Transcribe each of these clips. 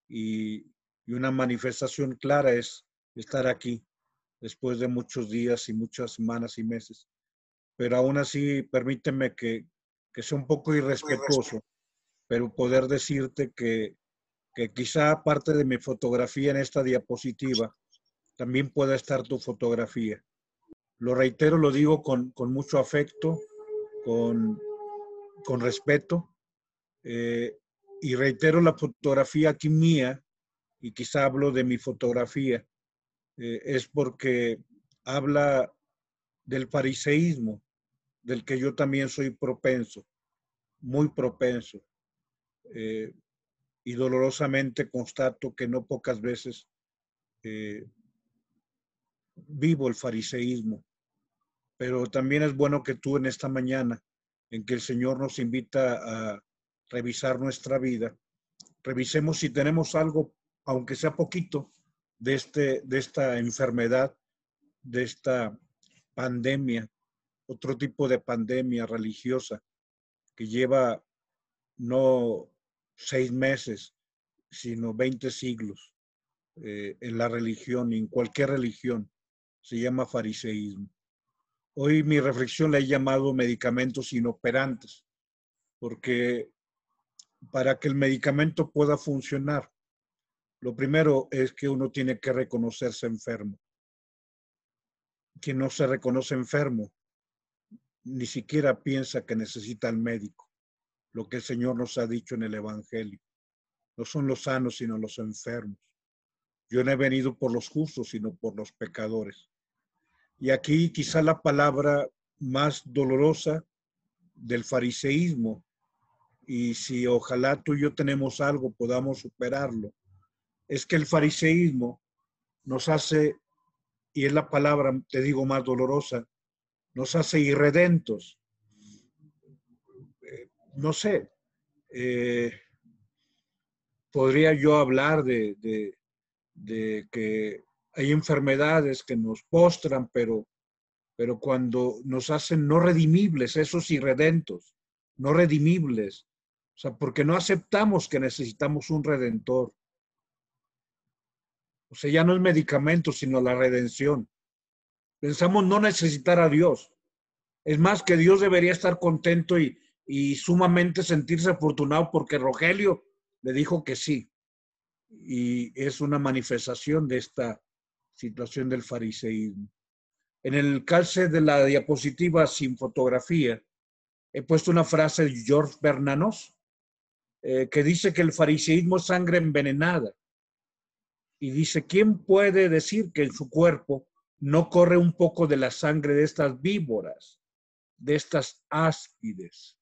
y una manifestación clara es estar aquí después de muchos días y muchas semanas y meses. Pero aún así, permíteme que sea un poco irrespetuoso, pero poder decirte que quizá aparte de mi fotografía en esta diapositiva, también pueda estar tu fotografía. Lo reitero, lo digo con mucho afecto, con, con respeto, y reitero la fotografía aquí mía, y quizá hablo de mi fotografía, es porque habla del fariseísmo, del que yo también soy propenso, muy propenso, eh, y dolorosamente constato que no pocas veces eh, vivo el fariseísmo. Pero también es bueno que tú en esta mañana, en que el Señor nos invita a revisar nuestra vida, revisemos si tenemos algo, aunque sea poquito, de esta enfermedad, de esta pandemia, otro tipo de pandemia religiosa que lleva no 6 meses, sino 20 siglos en la religión, en cualquier religión, se llama fariseísmo. Hoy mi reflexión la he llamado medicamentos inoperantes, porque para que el medicamento pueda funcionar, lo primero es que uno tiene que reconocerse enfermo. Quien no se reconoce enfermo, ni siquiera piensa que necesita al médico, lo que el Señor nos ha dicho en el Evangelio. No son los sanos, sino los enfermos. Yo no he venido por los justos, sino por los pecadores. Y aquí quizá la palabra más dolorosa del fariseísmo, y si ojalá tú y yo tenemos algo, podamos superarlo, es que el fariseísmo nos hace, y es la palabra, te digo, más dolorosa, nos hace irredentos. No sé, eh, podría yo hablar de que hay enfermedades que nos postran, pero cuando nos hacen no redimibles, esos irredentos, no redimibles, o sea, porque no aceptamos que necesitamos un redentor. O sea, ya no es medicamento, sino la redención. Pensamos no necesitar a Dios. Es más, que Dios debería estar contento y sumamente sentirse afortunado porque Rogelio le dijo que sí. Y es una manifestación de esta situación del fariseísmo. En el calce de la diapositiva sin fotografía, he puesto una frase de George Bernanos que dice que el fariseísmo es sangre envenenada. Y dice, ¿quién puede decir que en su cuerpo no corre un poco de la sangre de estas víboras, de estas áspides?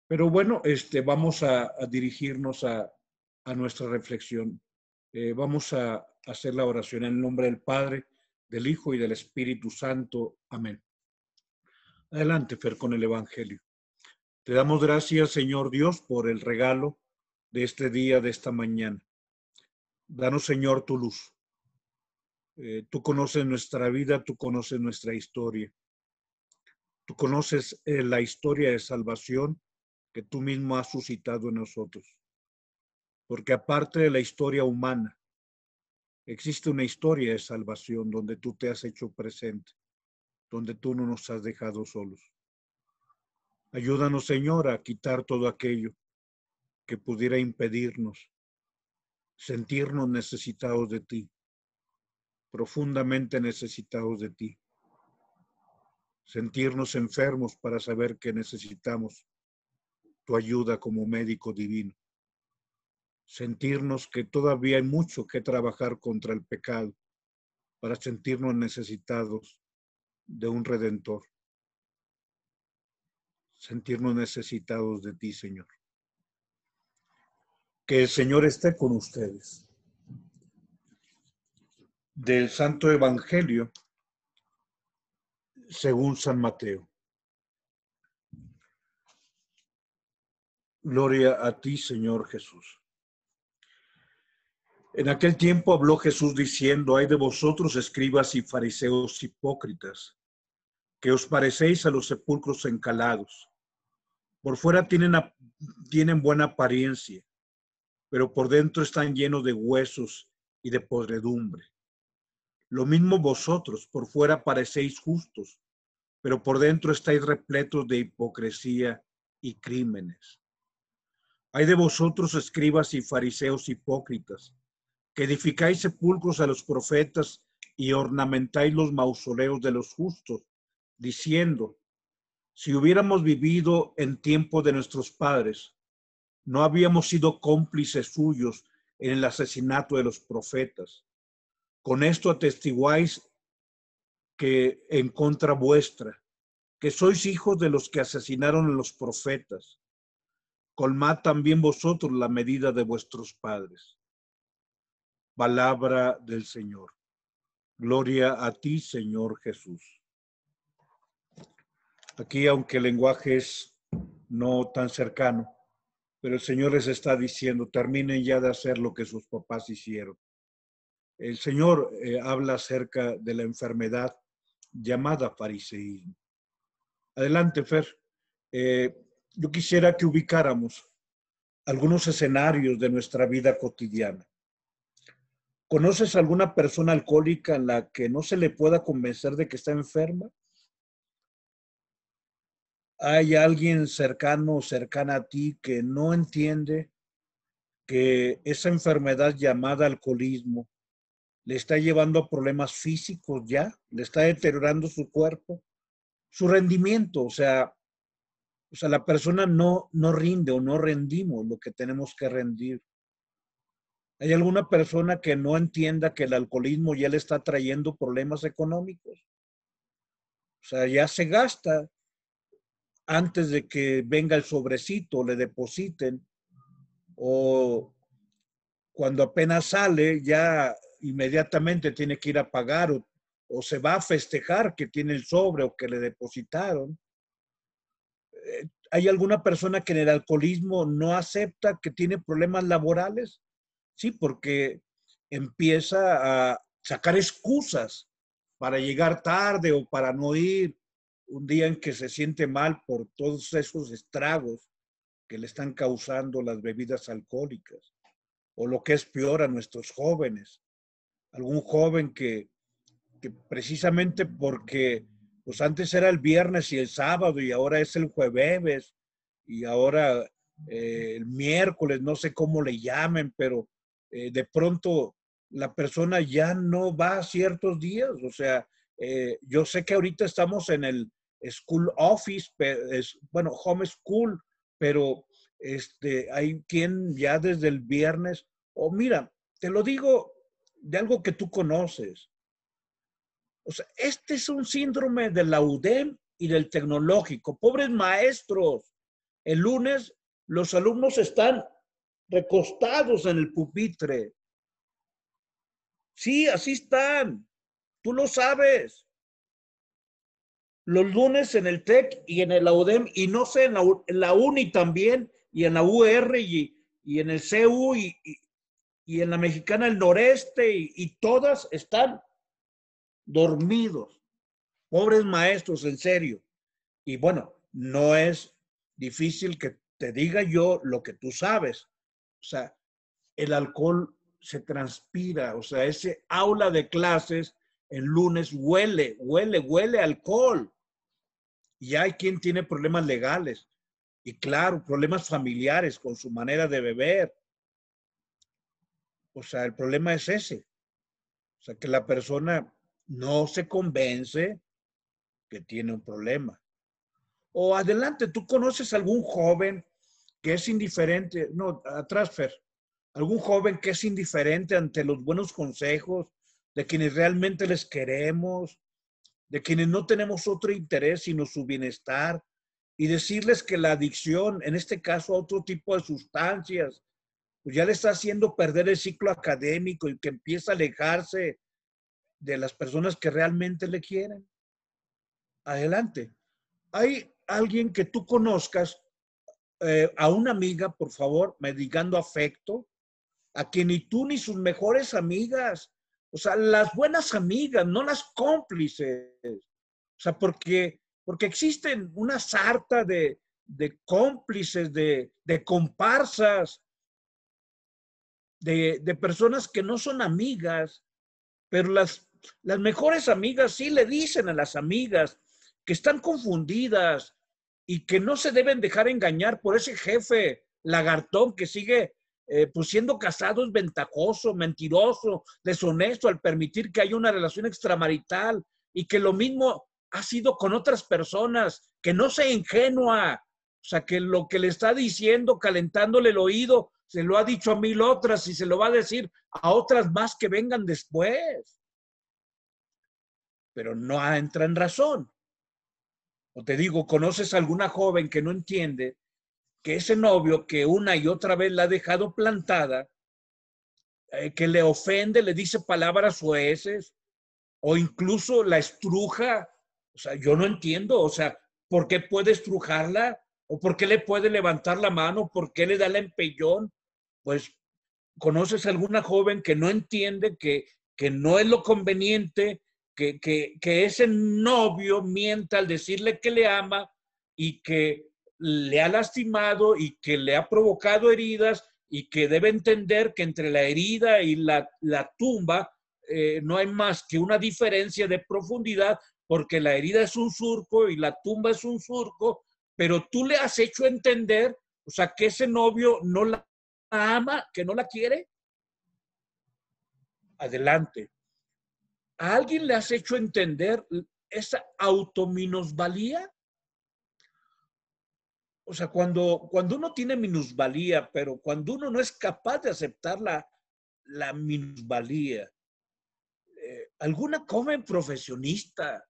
Pero bueno, vamos a dirigirnos a nuestra reflexión. Vamos a hacer la oración en el nombre del Padre, del Hijo y del Espíritu Santo. Amén. Adelante, Fer, con el Evangelio. Te damos gracias, Señor Dios, por el regalo de este día, de esta mañana. Danos, Señor, tu luz. Tú conoces nuestra vida, tú conoces nuestra historia. Tú conoces la historia de salvación que tú mismo has suscitado en nosotros. Porque aparte de la historia humana, existe una historia de salvación donde tú te has hecho presente, donde tú no nos has dejado solos. Ayúdanos, Señor, a quitar todo aquello que pudiera impedirnos sentirnos necesitados de ti, profundamente necesitados de ti. Sentirnos enfermos para saber que necesitamos tu ayuda como médico divino. Sentirnos que todavía hay mucho que trabajar contra el pecado para sentirnos necesitados de un redentor. Sentirnos necesitados de ti, Señor. Que el Señor esté con ustedes. Del Santo Evangelio según San Mateo. Gloria a ti, Señor Jesús. En aquel tiempo habló Jesús diciendo, ay de vosotros, escribas y fariseos hipócritas, que os parecéis a los sepulcros encalados. Por fuera tienen buena apariencia, pero por dentro están llenos de huesos y de podredumbre. Lo mismo vosotros, por fuera parecéis justos, pero por dentro estáis repletos de hipocresía y crímenes. Hay de vosotros, escribas y fariseos hipócritas, que edificáis sepulcros a los profetas y ornamentáis los mausoleos de los justos, diciendo, si hubiéramos vivido en tiempo de nuestros padres, no habíamos sido cómplices suyos en el asesinato de los profetas. Con esto atestiguáis que en contra vuestra, que sois hijos de los que asesinaron a los profetas. Colmad también vosotros la medida de vuestros padres. Palabra del Señor. Gloria a ti, Señor Jesús. Aquí, aunque el lenguaje es no tan cercano, pero el Señor les está diciendo, terminen ya de hacer lo que sus papás hicieron. El Señor habla acerca de la enfermedad llamada fariseísmo. Adelante, Fer. Yo quisiera que ubicáramos algunos escenarios de nuestra vida cotidiana. ¿Conoces alguna persona alcohólica en la que no se le pueda convencer de que está enferma? ¿Hay alguien cercano o cercana a ti que no entiende que esa enfermedad llamada alcoholismo le está llevando a problemas físicos ya? ¿Le está deteriorando su cuerpo? Su rendimiento, o sea, la persona no rinde o no rendimos lo que tenemos que rendir. ¿Hay alguna persona que no entienda que el alcoholismo ya le está trayendo problemas económicos? O sea, ya se gasta antes de que venga el sobrecito, le depositen, o cuando apenas sale, ya inmediatamente tiene que ir a pagar o se va a festejar que tiene el sobre o que le depositaron. ¿Hay alguna persona que en el alcoholismo no acepta que tiene problemas laborales? Sí, porque empieza a sacar excusas para llegar tarde o para no ir un día en que se siente mal por todos esos estragos que le están causando las bebidas alcohólicas. O lo que es peor, a nuestros jóvenes. Algún joven que precisamente porque pues antes era el viernes y el sábado y ahora es el jueves y ahora el miércoles, no sé cómo le llamen, pero de pronto la persona ya no va a ciertos días. O sea, yo sé que ahorita estamos en el school office, bueno, home school, pero hay quien ya desde el viernes, o mira, te lo digo de algo que tú conoces. O sea, este es un síndrome de la UDEM y del tecnológico. Pobres maestros. El lunes los alumnos están recostados en el pupitre. Sí, así están. Tú lo sabes. Los lunes en el TEC y en el UDEM, y no sé, en la UNI también, y en la UR y en el CU y en la Mexicana del Noreste, y todas están dormidos. Pobres maestros, en serio. Y bueno, no es difícil que te diga yo lo que tú sabes. O sea, el alcohol se transpira, o sea, ese aula de clases el lunes huele alcohol. Y hay quien tiene problemas legales y claro, problemas familiares con su manera de beber. O sea, el problema es ese. O sea, que la persona no se convence que tiene un problema. O adelante, ¿tú conoces algún joven que es indiferente? No, atrás, Fer. Algún joven que es indiferente ante los buenos consejos de quienes realmente les queremos, de quienes no tenemos otro interés sino su bienestar, y decirles que la adicción, en este caso a otro tipo de sustancias, pues ya le está haciendo perder el ciclo académico y que empieza a alejarse de las personas que realmente le quieren. Adelante. ¿Hay alguien que tú conozcas, a una amiga, por favor, medicando afecto, a quien ni tú ni sus mejores amigas, o sea, las buenas amigas, no las cómplices? O sea, porque existen una sarta de cómplices, de comparsas, de personas que no son amigas, pero las mejores amigas sí le dicen a las amigas que están confundidas y que no se deben dejar engañar por ese jefe lagartón que sigue pues siendo casado, es ventajoso, mentiroso, deshonesto al permitir que haya una relación extramarital, y que lo mismo ha sido con otras personas, que no sea ingenua, o sea, que lo que le está diciendo, calentándole el oído, se lo ha dicho a 1000 otras y se lo va a decir a otras más que vengan después. Pero no entra en razón. O te digo, ¿conoces a alguna joven que no entiende que ese novio que una y otra vez la ha dejado plantada, que le ofende, le dice palabras soeces o incluso la estruja? O sea, yo no entiendo, o sea, ¿por qué puede estrujarla? ¿O por qué le puede levantar la mano? ¿Por qué le da el empellón? Pues, ¿conoces a alguna joven que no entiende que no es lo conveniente que ese novio mienta al decirle que le ama y que le ha lastimado y que le ha provocado heridas, y que debe entender que entre la herida y la tumba no hay más que una diferencia de profundidad, porque la herida es un surco y la tumba es un surco, pero tú le has hecho entender, o sea, que ese novio no la ama, que no la quiere? Adelante. ¿A alguien le has hecho entender esa autominusvalía? O sea, cuando uno tiene minusvalía, pero cuando uno no es capaz de aceptar la minusvalía, alguna joven profesionista,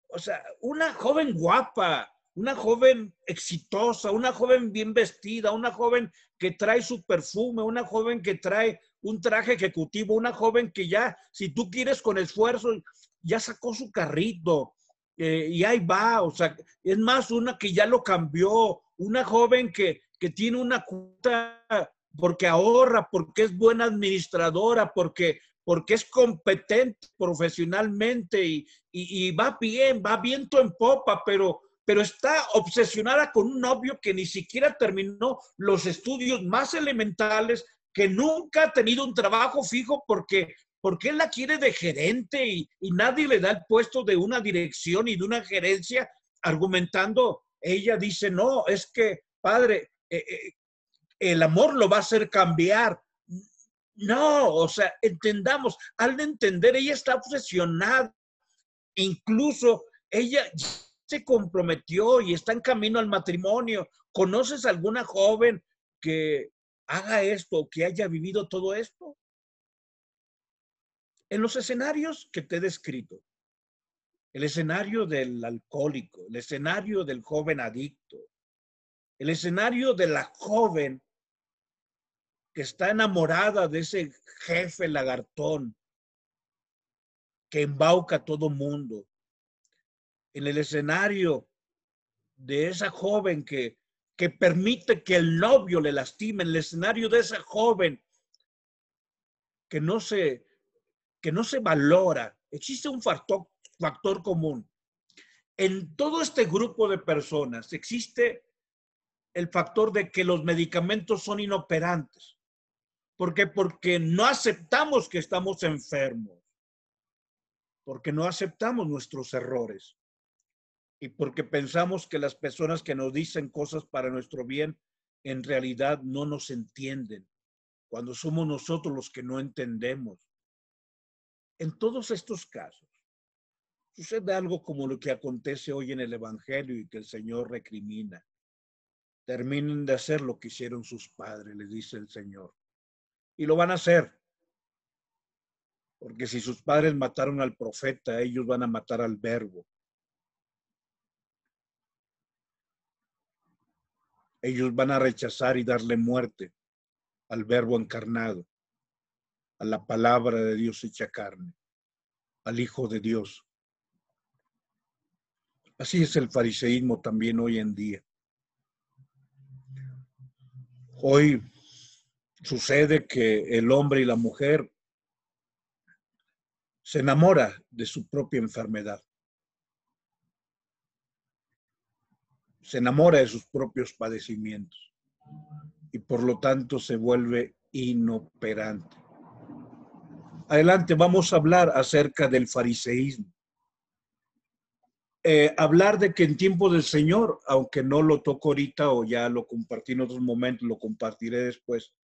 o sea, una joven guapa, una joven exitosa, una joven bien vestida, una joven que trae su perfume, una joven que trae un traje ejecutivo, una joven que ya, si tú quieres con esfuerzo, ya sacó su carrito y ahí va, o sea, es más, una que ya lo cambió, una joven que tiene una cuenta porque ahorra, porque es buena administradora, porque es competente profesionalmente y va viento en popa, pero está obsesionada con un novio que ni siquiera terminó los estudios más elementales, que nunca ha tenido un trabajo fijo porque él la quiere de gerente y nadie le da el puesto de una dirección y de una gerencia, argumentando, ella dice, no, es que, padre, el amor lo va a hacer cambiar. No, o sea, entendamos, al entender, ella está obsesionada, incluso ella se comprometió y está en camino al matrimonio. ¿Conoces alguna joven que haga esto, que haya vivido todo esto? En los escenarios que te he descrito, el escenario del alcohólico, el escenario del joven adicto, el escenario de la joven que está enamorada de ese jefe lagartón que embauca a todo mundo, en el escenario de esa joven que permite que el novio le lastime, en el escenario de esa joven que no se, que no se valora. Existe un factor común. En todo este grupo de personas existe el factor de que los medicamentos son inoperantes. ¿Por qué? Porque no aceptamos que estamos enfermos, porque no aceptamos nuestros errores y porque pensamos que las personas que nos dicen cosas para nuestro bien en realidad no nos entienden, cuando somos nosotros los que no entendemos. En todos estos casos, sucede algo como lo que acontece hoy en el Evangelio y que el Señor recrimina. Terminen de hacer lo que hicieron sus padres, les dice el Señor. Y lo van a hacer, porque si sus padres mataron al profeta, ellos van a matar al verbo. Ellos van a rechazar y darle muerte al verbo encarnado, a la palabra de Dios hecha carne, al Hijo de Dios. Así es el fariseísmo también hoy en día. Hoy sucede que el hombre y la mujer se enamora de su propia enfermedad, se enamora de sus propios padecimientos y por lo tanto se vuelve inoperante. Adelante, vamos a hablar acerca del fariseísmo. Hablar de que en tiempo del Señor, aunque no lo toco ahorita o ya lo compartí en otros momentos, lo compartiré después,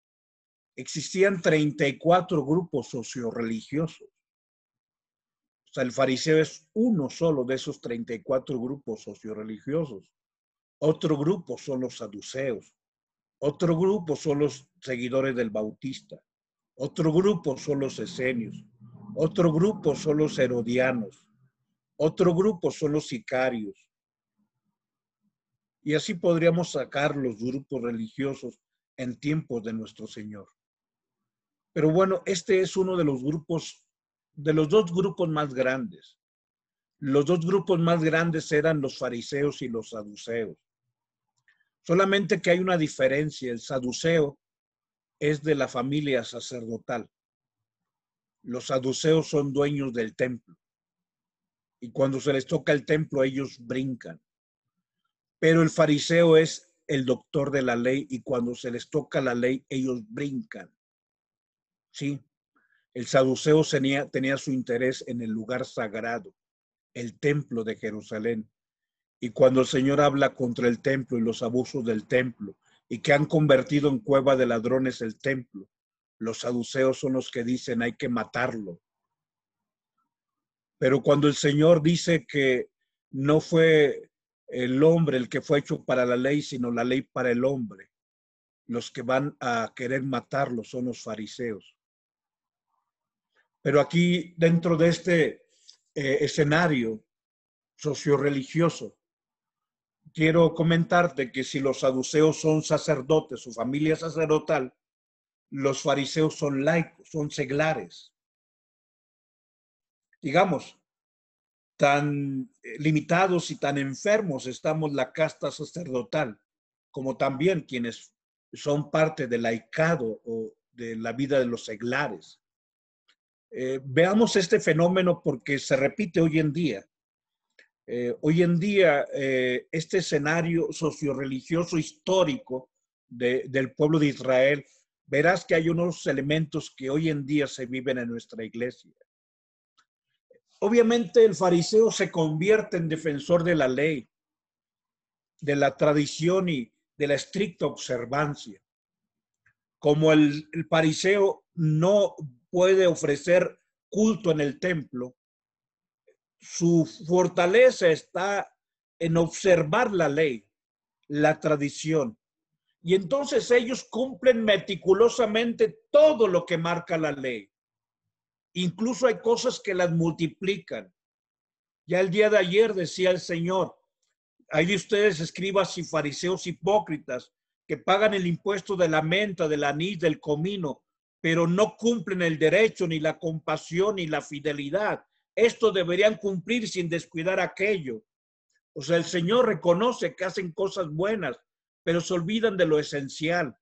existían 34 grupos socioreligiosos. O sea, el fariseo es uno solo de esos 34 grupos socioreligiosos. Otro grupo son los saduceos. Otro grupo son los seguidores del Bautista. Otro grupo son los esenios. Otro grupo son los herodianos. Otro grupo son los sicarios. Y así podríamos sacar los grupos religiosos en tiempos de nuestro Señor. Pero bueno, este es uno de los grupos, de los dos grupos más grandes. Los dos grupos más grandes eran los fariseos y los saduceos. Solamente que hay una diferencia. El saduceo es de la familia sacerdotal. Los saduceos son dueños del templo. Y cuando se les toca el templo, ellos brincan. Pero el fariseo es el doctor de la ley y cuando se les toca la ley, ellos brincan. ¿Sí? El saduceo tenía su interés en el lugar sagrado, el templo de Jerusalén. Y cuando el Señor habla contra el templo y los abusos del templo y que han convertido en cueva de ladrones el templo, los saduceos son los que dicen hay que matarlo. Pero cuando el Señor dice que no fue el hombre el que fue hecho para la ley, sino la ley para el hombre, los que van a querer matarlo son los fariseos. Pero aquí, dentro de este escenario socioreligioso, quiero comentarte que si los saduceos son sacerdotes, su familia sacerdotal, los fariseos son laicos, son seglares. Digamos, tan limitados y tan enfermos estamos la casta sacerdotal, como también quienes son parte del laicado o de la vida de los seglares. Veamos este fenómeno porque se repite hoy en día. Hoy en día, este escenario socioreligioso histórico del pueblo de Israel, verás que hay unos elementos que hoy en día se viven en nuestra iglesia. Obviamente el fariseo se convierte en defensor de la ley, de la tradición y de la estricta observancia. Como el fariseo no puede ofrecer culto en el templo, su fortaleza está en observar la ley, la tradición. Y entonces ellos cumplen meticulosamente todo lo que marca la ley. Incluso hay cosas que las multiplican. Ya el día de ayer decía el Señor, hay de ustedes escribas y fariseos hipócritas que pagan el impuesto de la menta, del anís, del comino, pero no cumplen el derecho, ni la compasión, ni la fidelidad. Esto deberían cumplir sin descuidar aquello. O sea, el Señor reconoce que hacen cosas buenas, pero se olvidan de lo esencial.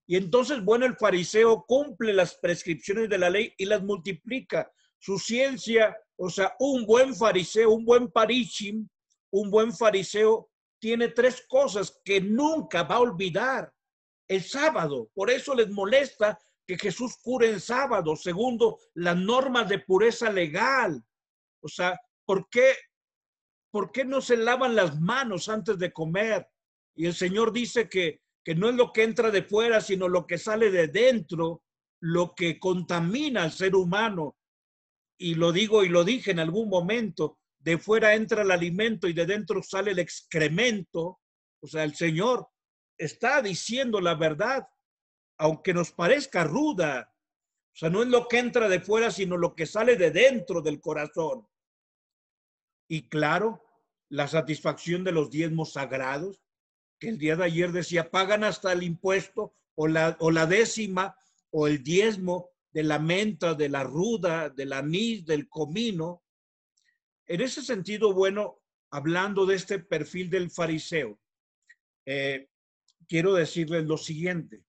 Y entonces, bueno, el fariseo cumple las prescripciones de la ley y las multiplica. Su ciencia, o sea, un buen fariseo, un buen parishim, un buen fariseo tiene tres cosas que nunca va a olvidar. El sábado, por eso les molesta que Jesús cure en sábado. Segundo, las normas de pureza legal. O sea, ¿por qué no se lavan las manos antes de comer? Y el Señor dice que no es lo que entra de fuera, sino lo que sale de dentro, lo que contamina al ser humano. Y lo digo y lo dije en algún momento, de fuera entra el alimento y de dentro sale el excremento. O sea, el Señor está diciendo la verdad, aunque nos parezca ruda. O sea, no es lo que entra de fuera, sino lo que sale de dentro del corazón. Y claro, la satisfacción de los diezmos sagrados, que el día de ayer decía, pagan hasta el impuesto o la décima o el diezmo de la menta, de la ruda, del anís, del comino. En ese sentido, bueno, hablando de este perfil del fariseo, quiero decirles lo siguiente.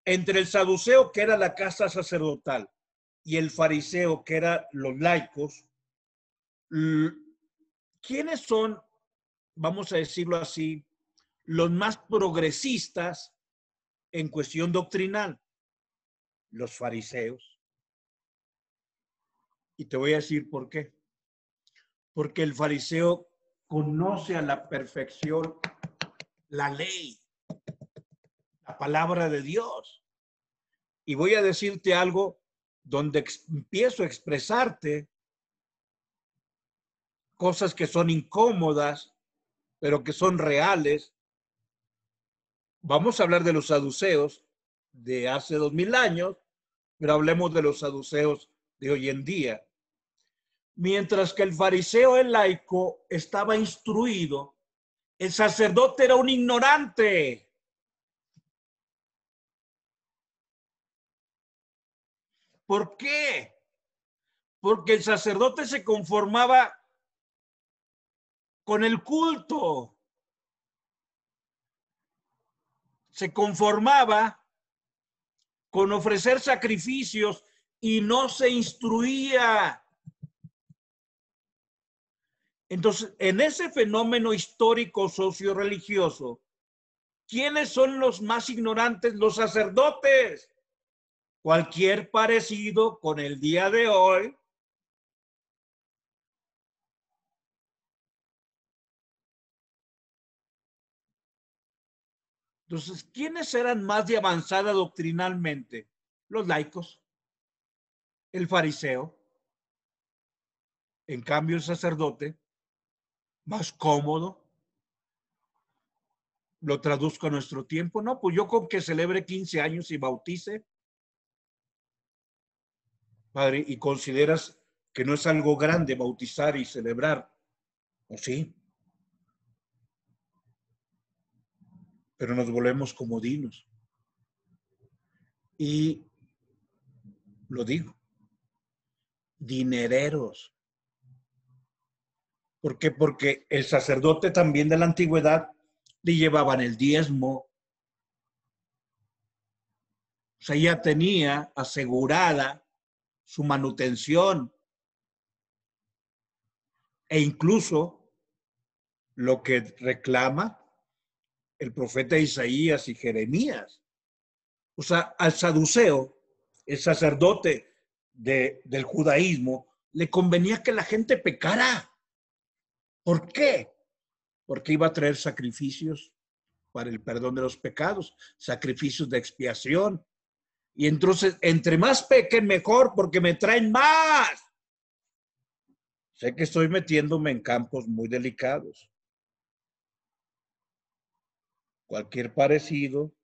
Entre el saduceo, que era la casta sacerdotal, y el fariseo, que eran los laicos, ¿quiénes son, vamos a decirlo así, los más progresistas en cuestión doctrinal? los fariseos. Y te voy a decir por qué. Porque el fariseo conoce a la perfección la ley, la palabra de Dios. Y voy a decirte algo donde empiezo a expresarte cosas que son incómodas, pero que son reales. Vamos a hablar de los saduceos de hace 2000 años, pero hablemos de los saduceos de hoy en día. Mientras que el fariseo, el laico, estaba instruido, el sacerdote era un ignorante. ¿Por qué? Porque el sacerdote se conformaba con el culto, se conformaba con ofrecer sacrificios y no se instruía. Entonces, en ese fenómeno histórico socio-religioso, ¿quiénes son los más ignorantes? Los sacerdotes. Cualquier parecido con el día de hoy entonces, ¿quiénes eran más de avanzada doctrinalmente? Los laicos, el fariseo. En cambio, el sacerdote, más cómodo, lo traduzco a nuestro tiempo, ¿no? Pues yo con que celebre 15 años y bautice, padre, y consideras que no es algo grande bautizar y celebrar, ¿o sí? Pero nos volvemos comodinos. Y lo digo, dinereros. ¿Por qué? Porque el sacerdote también de la antigüedad le llevaban el diezmo. O sea, ya tenía asegurada su manutención e incluso lo que reclama el profeta Isaías y Jeremías. O sea, al saduceo, el sacerdote del judaísmo, le convenía que la gente pecara. ¿Por qué? Porque iba a traer sacrificios para el perdón de los pecados, sacrificios de expiación. Y entonces, entre más pequen, mejor, porque me traen más. Sé que estoy metiéndome en campos muy delicados. Cualquier parecido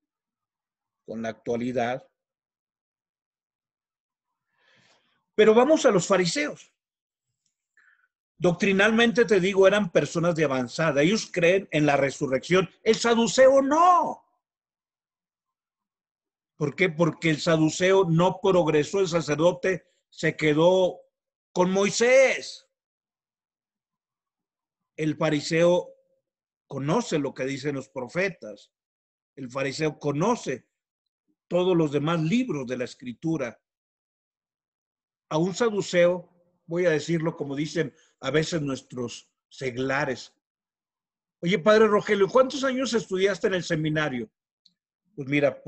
con la actualidad. Pero vamos a los fariseos. Doctrinalmente te digo, eran personas de avanzada. Ellos creen en la resurrección. El saduceo no. ¿Por qué? Porque el saduceo no progresó. El sacerdote se quedó con Moisés. El fariseo conoce lo que dicen los profetas. El fariseo conoce todos los demás libros de la escritura. A un saduceo, voy a decirlo como dicen a veces nuestros seglares. Oye, padre Rogelio, ¿cuántos años estudiaste en el seminario? Pues mira,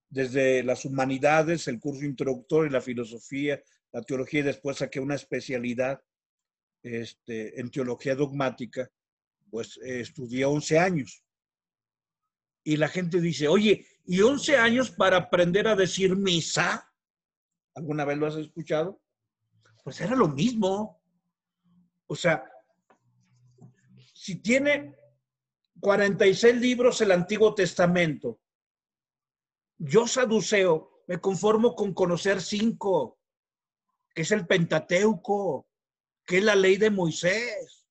desde las humanidades, el curso introductorio, la filosofía, la teología, y después saqué una especialidad en teología dogmática, pues estudié 11 años. Y la gente dice, oye, ¿y 11 años para aprender a decir misa? ¿Alguna vez lo has escuchado? Pues era lo mismo. O sea, si tiene 46 libros el Antiguo Testamento, yo saduceo, me conformo con conocer 5, que es el Pentateuco, que es la ley de Moisés,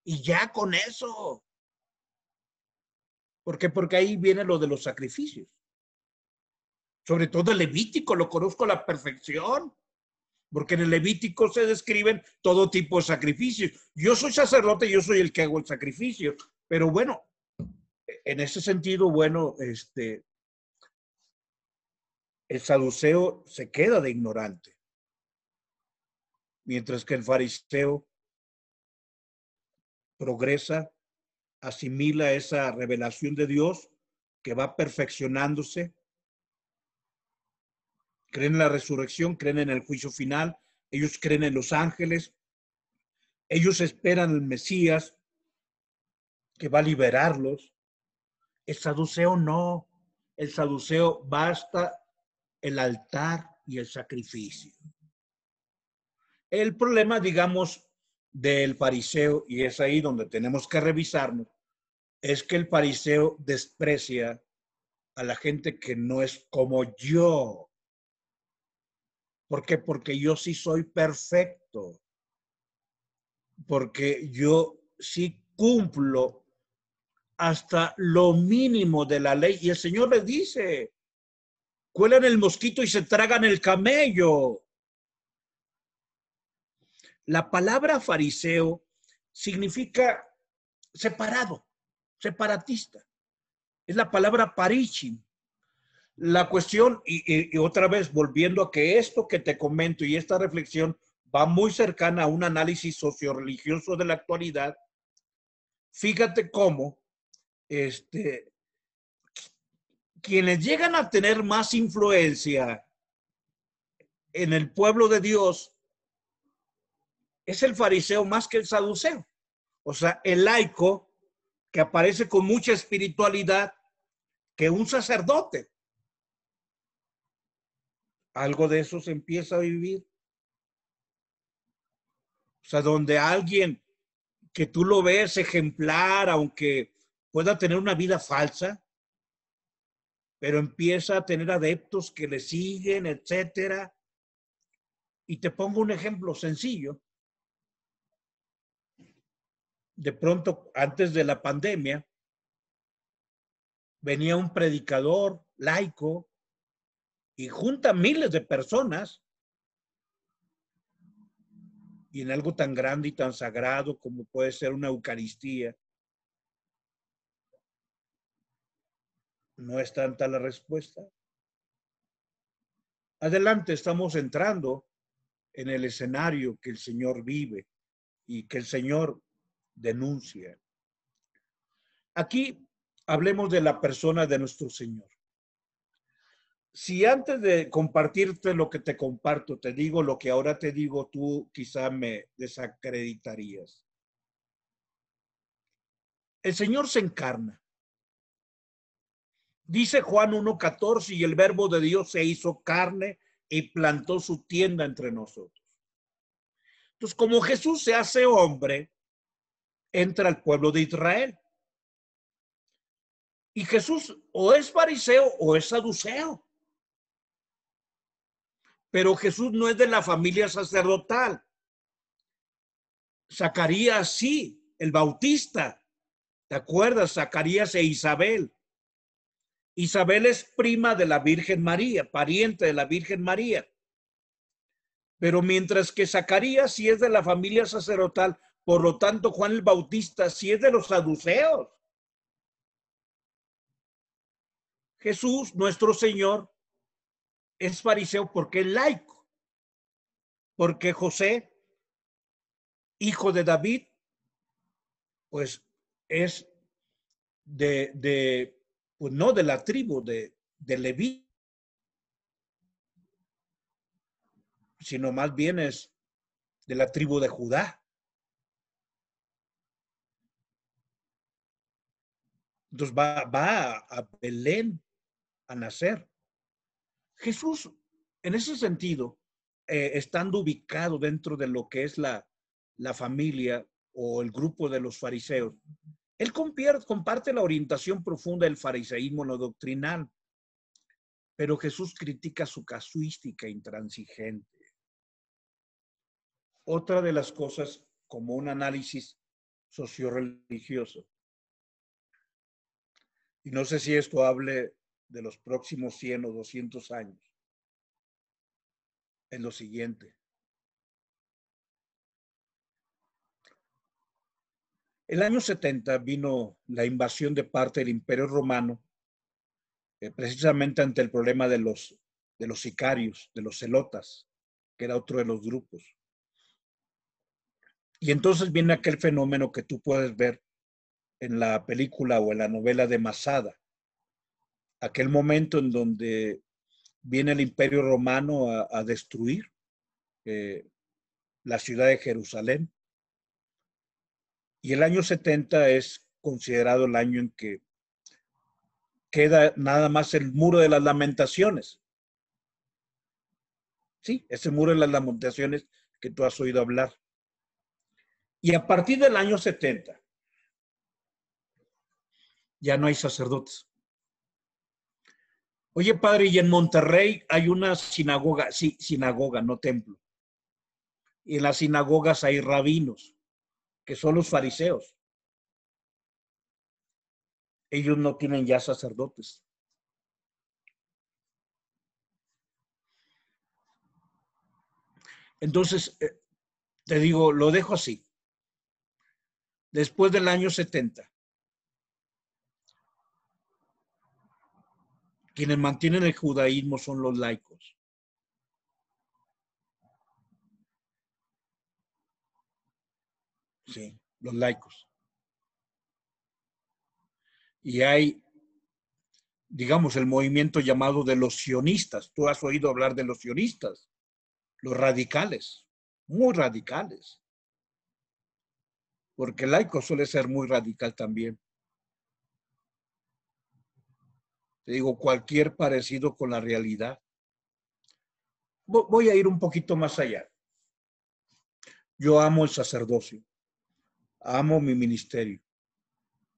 y ya con eso. ¿Por qué? Porque ahí viene lo de los sacrificios. Sobre todo el Levítico, lo conozco a la perfección, porque en el Levítico se describen todo tipo de sacrificios. Yo soy sacerdote, yo soy el que hago el sacrificio, pero bueno, en ese sentido, bueno, el saduceo se queda de ignorante, mientras que el fariseo progresa, asimila esa revelación de Dios que va perfeccionándose creen en la resurrección, creen en el juicio final, ellos creen en los ángeles, ellos esperan al Mesías que va a liberarlos. El saduceo no, el saduceo basta el altar y el sacrificio. El problema, digamos, del fariseo, y es ahí donde tenemos que revisarnos, es que el fariseo desprecia a la gente que no es como yo. ¿Por qué? Porque yo sí soy perfecto, porque yo sí cumplo hasta lo mínimo de la ley. Y el Señor le dice, cuelan el mosquito y se tragan el camello. La palabra fariseo significa separado, separatista. Es la palabra parichim. La cuestión, y otra vez volviendo a que esto que te comento y esta reflexión va muy cercana a un análisis socio-religioso de la actualidad, fíjate cómo quienes llegan a tener más influencia en el pueblo de Dios es el fariseo más que el saduceo. O sea, el laico que aparece con mucha espiritualidad que un sacerdote. Algo de eso se empieza a vivir. O sea, donde alguien que tú lo ves ejemplar, aunque pueda tener una vida falsa, pero empieza a tener adeptos que le siguen, etcétera. Y te pongo un ejemplo sencillo. De pronto, antes de la pandemia, venía un predicador laico y junta miles de personas y en algo tan grande y tan sagrado como puede ser una Eucaristía, no es tanta la respuesta. Adelante, estamos entrando en el escenario que el Señor vive y que el Señor denuncia. Aquí hablemos de la persona de nuestro Señor. Si antes de compartirte lo que te comparto, te digo lo que ahora te digo, tú quizá me desacreditarías. El Señor se encarna. Dice Juan 1:14, y el verbo de Dios se hizo carne y plantó su tienda entre nosotros. Entonces, como Jesús se hace hombre, entra al pueblo de Israel. Y Jesús o es fariseo o es saduceo. Pero Jesús no es de la familia sacerdotal. Zacarías sí, el bautista. ¿Te acuerdas? Zacarías e Isabel. Isabel es prima de la Virgen María, pariente de la Virgen María. Pero mientras que Zacarías sí es de la familia sacerdotal, por lo tanto Juan el Bautista sí es de los saduceos. Jesús, nuestro Señor, es fariseo porque es laico. Porque José, hijo de David, pues es pues no de la tribu de Leví, sino más bien es de la tribu de Judá. Entonces va a Belén a nacer. Jesús, en ese sentido, estando ubicado dentro de lo que es la familia o el grupo de los fariseos, él comparte la orientación profunda del fariseísmo en lo doctrinal, pero Jesús critica su casuística intransigente. Otra de las cosas, como un análisis socio-religioso, y no sé si esto hable de los próximos 100 o 200 años, es lo siguiente. El año 70 vino la invasión de parte del Imperio Romano, precisamente ante el problema de los sicarios, de los celotas, que era otro de los grupos. Y entonces viene aquel fenómeno que tú puedes ver en la película o en la novela de Masada, aquel momento en donde viene el Imperio Romano a destruir la ciudad de Jerusalén. Y el año 70 es considerado el año en que queda nada más el muro de las lamentaciones. Sí, ese muro de las lamentaciones que tú has oído hablar. Y a partir del año 70 ya no hay sacerdotes. Oye, padre, y en Monterrey hay una sinagoga, sí, sinagoga, no templo. Y en las sinagogas hay rabinos, que son los fariseos. Ellos no tienen ya sacerdotes. Entonces, te digo, lo dejo así. Después del año 70, quienes mantienen el judaísmo son los laicos. Sí, los laicos. Y hay, digamos, el movimiento llamado de los sionistas. Tú has oído hablar de los sionistas, los radicales, muy radicales. Porque el laico suele ser muy radical también. Te digo, cualquier parecido con la realidad. Voy a ir un poquito más allá. Yo amo el sacerdocio, amo mi ministerio,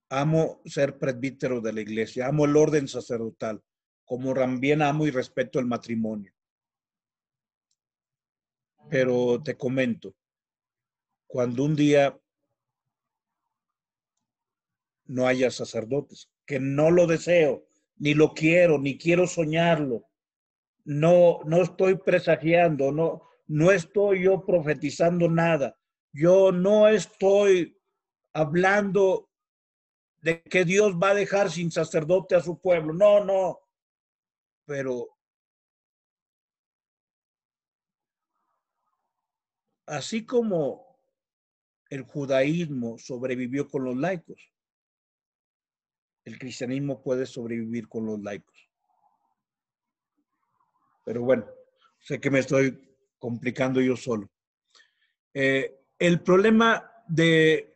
amo ser presbítero de la iglesia, amo el orden sacerdotal, como también amo y respeto el matrimonio. Pero te comento, cuando un día no haya sacerdotes, que no lo deseo, ni lo quiero, ni quiero soñarlo, no estoy presagiando, no estoy yo profetizando nada, yo no estoy hablando de que Dios va a dejar sin sacerdote a su pueblo, no, pero así como el judaísmo sobrevivió con los laicos, el cristianismo puede sobrevivir con los laicos. Pero bueno, sé que me estoy complicando yo solo. El problema de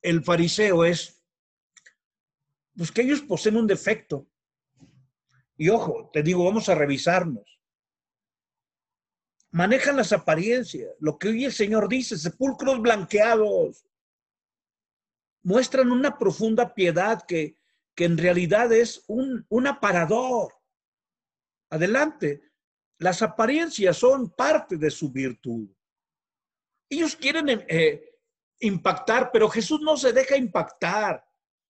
el fariseo es pues, que ellos poseen un defecto. Y ojo, te digo, vamos a revisarnos. Manejan las apariencias, lo que hoy el Señor dice, sepulcros blanqueados. Muestran una profunda piedad que en realidad es un aparador. Adelante, las apariencias son parte de su virtud. Ellos quieren impactar, pero Jesús no se deja impactar.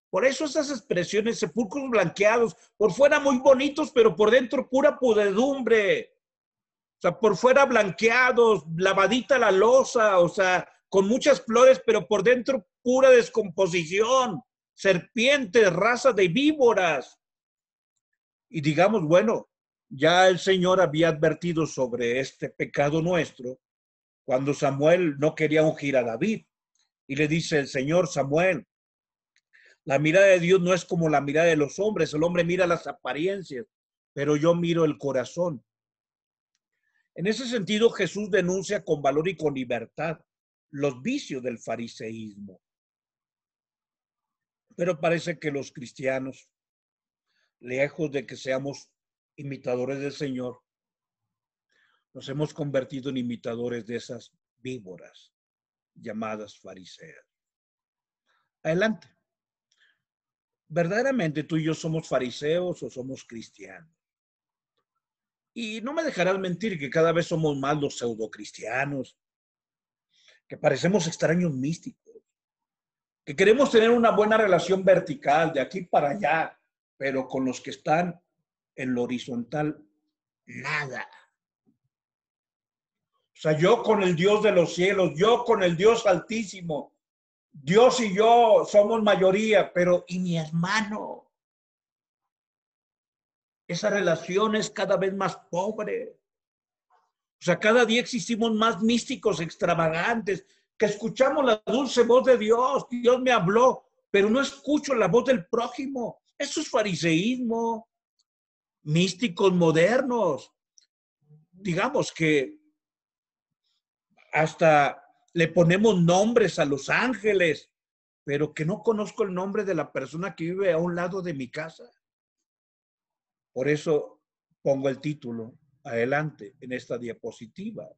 Por eso esas expresiones, sepulcros blanqueados, por fuera muy bonitos, pero por dentro pura pudredumbre. O sea, por fuera blanqueados, lavadita la loza, o sea, con muchas flores, pero por dentro pura descomposición, serpientes, raza de víboras. Y digamos, bueno, ya el Señor había advertido sobre este pecado nuestro cuando Samuel no quería ungir a David. Y le dice el Señor, Samuel, la mirada de Dios no es como la mirada de los hombres. El hombre mira las apariencias, pero yo miro el corazón. En ese sentido, Jesús denuncia con valor y con libertad los vicios del fariseísmo. Pero parece que los cristianos, lejos de que seamos imitadores del Señor, nos hemos convertido en imitadores de esas víboras llamadas fariseas. Adelante. ¿Verdaderamente tú y yo somos fariseos o somos cristianos? Y no me dejarás mentir que cada vez somos más los pseudocristianos, que parecemos extraños místicos, que queremos tener una buena relación vertical de aquí para allá, pero con los que están en lo horizontal, nada. O sea, yo con el Dios de los cielos, yo con el Dios altísimo, Dios y yo somos mayoría, pero ¿y mi hermano? Esa relación es cada vez más pobre. O sea, cada día existimos más místicos extravagantes, que escuchamos la dulce voz de Dios. Dios me habló, pero no escucho la voz del prójimo. Eso es fariseísmo. místicos modernos, digamos que hasta le ponemos nombres a los ángeles, pero que no conozco el nombre de la persona que vive a un lado de mi casa. Por eso pongo el título adelante en esta diapositiva.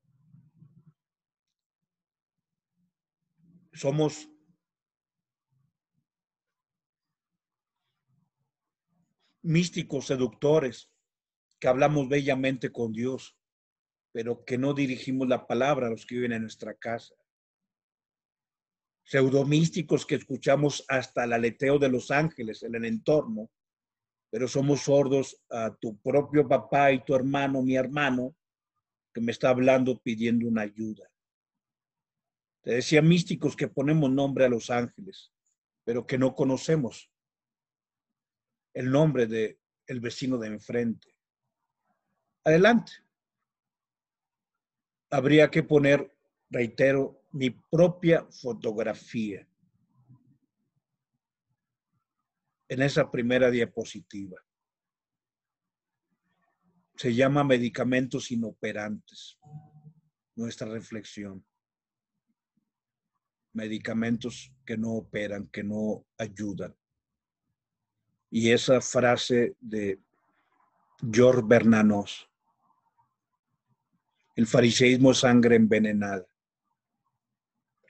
Somos místicos seductores que hablamos bellamente con Dios, pero que no dirigimos la palabra a los que viven en nuestra casa. Pseudomísticos que escuchamos hasta el aleteo de los ángeles en el entorno, pero somos sordos a tu propio papá y tu hermano, mi hermano, que me está hablando pidiendo una ayuda. Te decía místicos que ponemos nombre a los ángeles, pero que no conocemos el nombre de el vecino de enfrente. Adelante. Habría que poner, reitero, mi propia fotografía en esa primera diapositiva. Se llama medicamentos inoperantes, nuestra reflexión. Medicamentos que no operan, que no ayudan. Y esa frase de George Bernanos, el fariseísmo es sangre envenenada.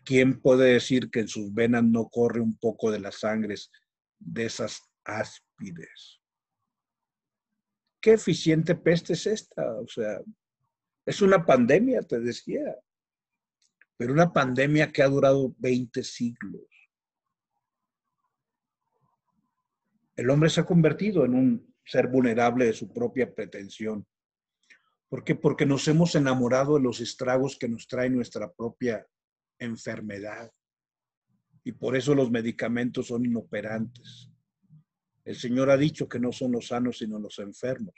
¿Quién puede decir que en sus venas no corre un poco de las sangres de esas áspides? ¿Qué eficiente peste es esta? O sea, es una pandemia, te decía, pero una pandemia que ha durado 20 siglos. El hombre se ha convertido en un ser vulnerable de su propia pretensión. ¿Por qué? Porque nos hemos enamorado de los estragos que nos trae nuestra propia enfermedad. Y por eso los medicamentos son inoperantes. El Señor ha dicho que no son los sanos, sino los enfermos,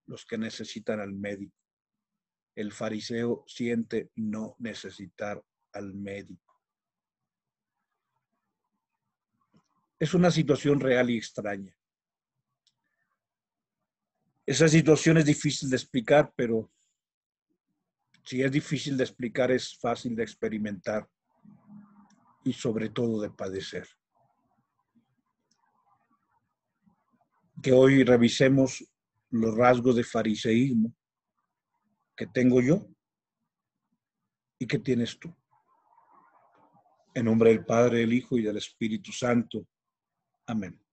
los que necesitan al médico. El fariseo siente no necesitar al médico. Es una situación real y extraña. Esa situación es difícil de explicar, pero si es difícil de explicar, es fácil de experimentar y sobre todo de padecer. Que hoy revisemos los rasgos de fariseísmo que tengo yo y que tienes tú. En nombre del Padre, del Hijo y del Espíritu Santo. Amén.